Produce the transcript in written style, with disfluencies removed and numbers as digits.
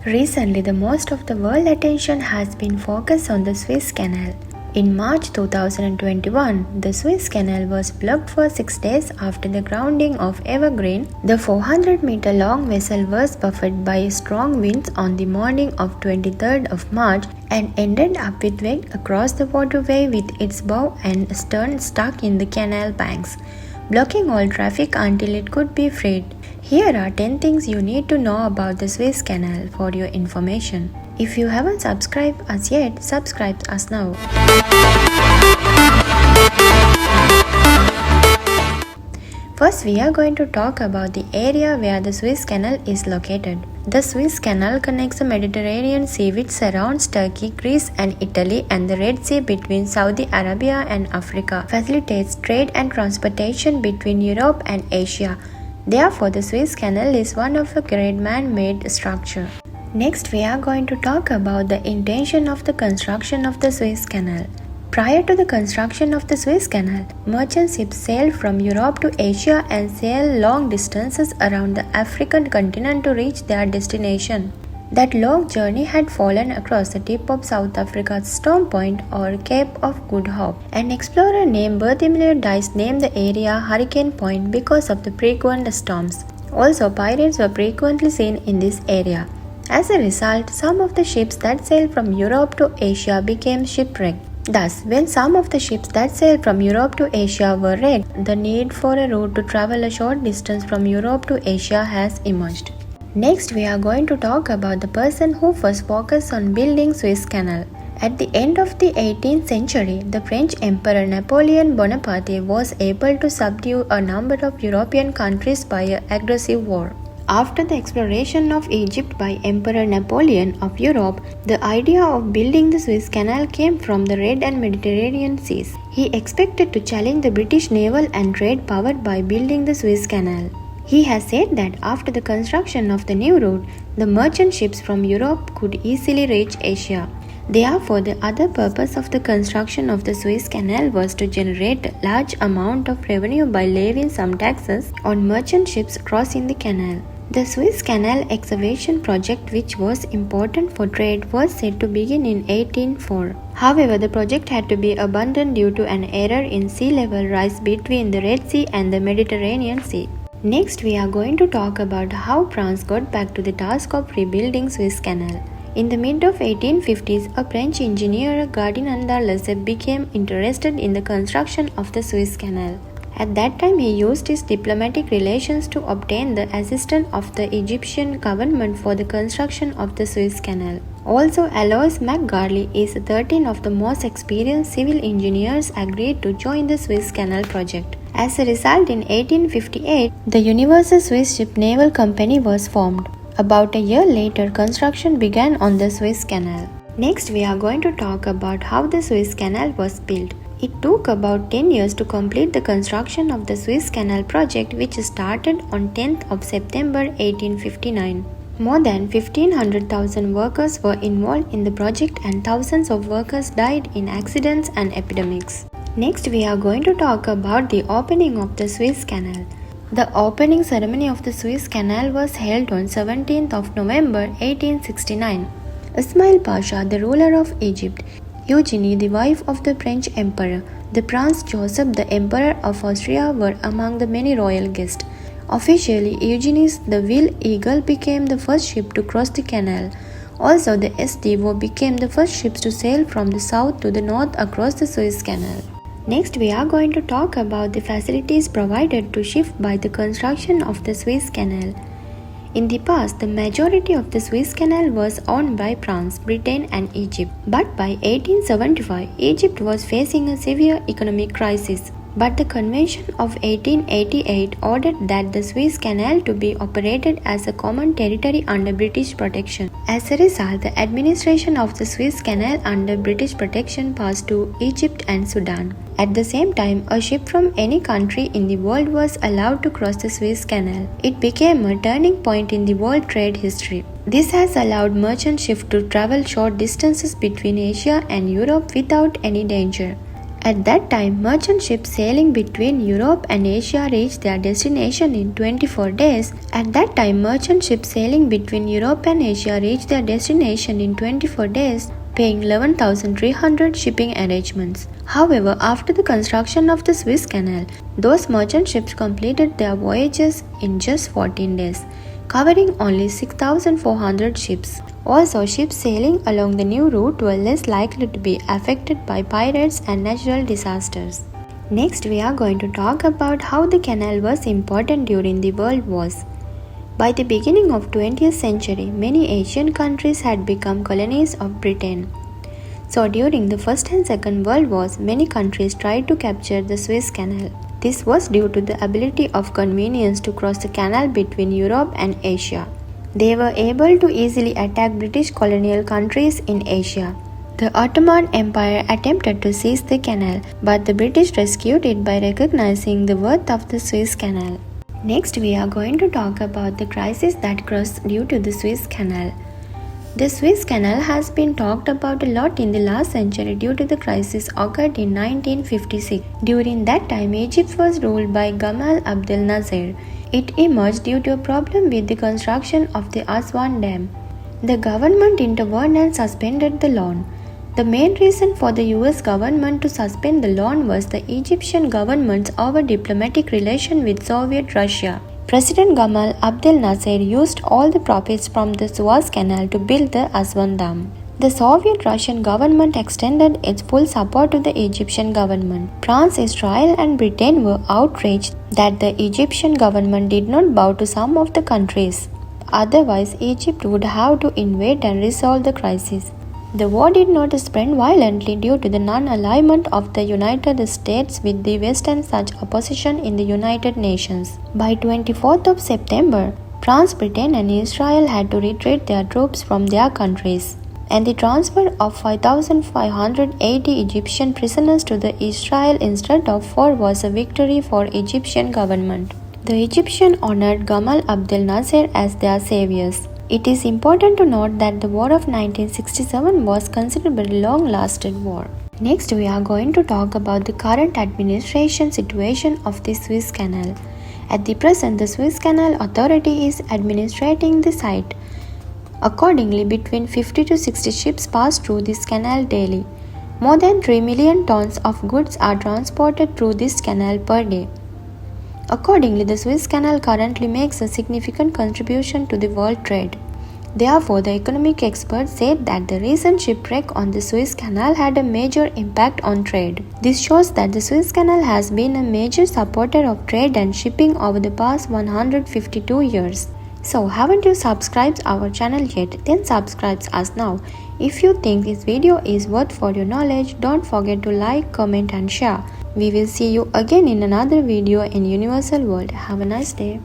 Recently, the most of the world attention has been focused on the Suez Canal. In March 2021, the Suez Canal was blocked for 6 days after the grounding of Evergreen. The 400-meter-long vessel was buffeted by strong winds on the morning of 23rd of March and ended up with wreck across the waterway with its bow and stern stuck in the canal banks, blocking all traffic until it could be freed. Here are 10 things you need to know about the Suez Canal for your information. If you haven't subscribed us yet, subscribe us now. First, we are going to talk about the area where the Suez Canal is located. The Suez Canal connects the Mediterranean Sea, which surrounds Turkey, Greece and Italy, and the Red Sea between Saudi Arabia and Africa, facilitates trade and transportation between Europe and Asia. Therefore, the Suez Canal is one of a great man-made structure. Next, we are going to talk about the intention of the construction of the Suez Canal. Prior to the construction of the Suez Canal, merchant ships sailed from Europe to Asia and sailed long distances around the African continent to reach their destination. That long journey had fallen across the tip of South Africa's Storm Point or Cape of Good Hope. An explorer named Bartholomew Dice named the area Hurricane Point because of the frequent storms. Also, pirates were frequently seen in this area. As a result, some of the ships that sailed from Europe to Asia became shipwrecked. Thus, when some of the ships that sailed from Europe to Asia were wrecked, the need for a route to travel a short distance from Europe to Asia has emerged. Next, we are going to talk about the person who first focused on building Suez Canal. At the end of the 18th century, the French Emperor Napoleon Bonaparte was able to subdue a number of European countries by an aggressive war. After the exploration of Egypt by Emperor Napoleon of Europe, the idea of building the Suez Canal came from the Red and Mediterranean seas. He expected to challenge the British naval and trade power by building the Suez Canal. He has said that after the construction of the new route, the merchant ships from Europe could easily reach Asia. Therefore, the other purpose of the construction of the Suez Canal was to generate a large amount of revenue by levying some taxes on merchant ships crossing the canal. The Suez Canal excavation project, which was important for trade, was said to begin in 1804. However, the project had to be abandoned due to an error in sea level rise between the Red Sea and the Mediterranean Sea. Next, we are going to talk about how France got back to the task of rebuilding Suez Canal. In the mid of 1850s, a French engineer, Ferdinand Lesseps, became interested in the construction of the Suez Canal. At that time, he used his diplomatic relations to obtain the assistance of the Egyptian government for the construction of the Suez Canal. Also, Alois McGarley is 13 of the most experienced civil engineers agreed to join the Suez Canal project. As a result, in 1858, the Universal Swiss Ship Naval Company was formed. About a year later, construction began on the Suez Canal. Next, we are going to talk about how the Suez Canal was built. It took about 10 years to complete the construction of the Suez Canal project, which started on 10th of September 1859. More than 1,500,000 workers were involved in the project and thousands of workers died in accidents and epidemics. Next, we are going to talk about the opening of the Suez Canal. The opening ceremony of the Suez Canal was held on 17th of November 1869. Ismail Pasha, the ruler of Egypt, Eugenie, the wife of the French Emperor, the Prince Joseph, the Emperor of Austria, were among the many royal guests. Officially, Eugenie's the Will Eagle became the first ship to cross the canal. Also, the Estivo became the first ships to sail from the south to the north across the Suez Canal. Next, we are going to talk about the facilities provided to ships by the construction of the Suez Canal. In the past, the majority of the Suez Canal was owned by France, Britain and Egypt. But by 1875, Egypt was facing a severe economic crisis. But the Convention of 1888 ordered that the Suez Canal to be operated as a common territory under British protection. As a result, the administration of the Suez Canal under British protection passed to Egypt and Sudan. At the same time, a ship from any country in the world was allowed to cross the Suez Canal. It became a turning point in the world trade history. This has allowed merchant ships to travel short distances between Asia and Europe without any danger. At that time, merchant ships sailing between Europe and Asia reached their destination in 24 days. At that time, merchant ships sailing between Europe and Asia reached their destination in 24 days, paying 11,300 shipping arrangements. However, after the construction of the Suez Canal, those merchant ships completed their voyages in just 14 days, covering only 6,400 ships. Also, ships sailing along the new route were less likely to be affected by pirates and natural disasters. Next, we are going to talk about how the canal was important during the World Wars. By the beginning of 20th century, many Asian countries had become colonies of Britain. So during the First and Second World Wars, many countries tried to capture the Suez Canal. This was due to the ability of convenience to cross the canal between Europe and Asia. They were able to easily attack British colonial countries in Asia. The Ottoman Empire attempted to seize the canal, but the British rescued it by recognizing the worth of the Suez Canal. Next, we are going to talk about the crisis that crossed due to the Suez Canal. The Suez Canal has been talked about a lot in the last century due to the crisis occurred in 1956. During that time, Egypt was ruled by Gamal Abdel Nasser. It emerged due to a problem with the construction of the Aswan Dam. The government intervened and suspended the loan. The main reason for the US government to suspend the loan was the Egyptian government's over diplomatic relation with Soviet Russia. President Gamal Abdel Nasser used all the profits from the Suez Canal to build the Aswan Dam. The Soviet Russian government extended its full support to the Egyptian government. France, Israel, and Britain were outraged that the Egyptian government did not bow to some of the countries. Otherwise, Egypt would have to invade and resolve the crisis. The war did not spread violently due to the non-alignment of the United States with the West and such opposition in the United Nations. By 24th of September, France, Britain, and Israel had to retreat their troops from their countries, and the transfer of 5,580 Egyptian prisoners to the Israel instead of 4 was a victory for Egyptian government. The Egyptians honored Gamal Abdel Nasser as their saviors. It is important to note that the War of 1967 was considered a long-lasting war. Next, we are going to talk about the current administration situation of the Suez Canal. At the present, the Suez Canal Authority is administrating the site. Accordingly, between 50 to 60 ships pass through this canal daily. More than 3 million tons of goods are transported through this canal per day. Accordingly, the Suez Canal currently makes a significant contribution to the world trade. Therefore, the economic experts said that the recent shipwreck on the Suez Canal had a major impact on trade. This shows that the Suez Canal has been a major supporter of trade and shipping over the past 152 years. So, haven't you subscribed our channel yet? Then subscribe us now. If you think this video is worth for your knowledge, don't forget to like, comment and share. We will see you again in another video in Universal World. Have a nice day.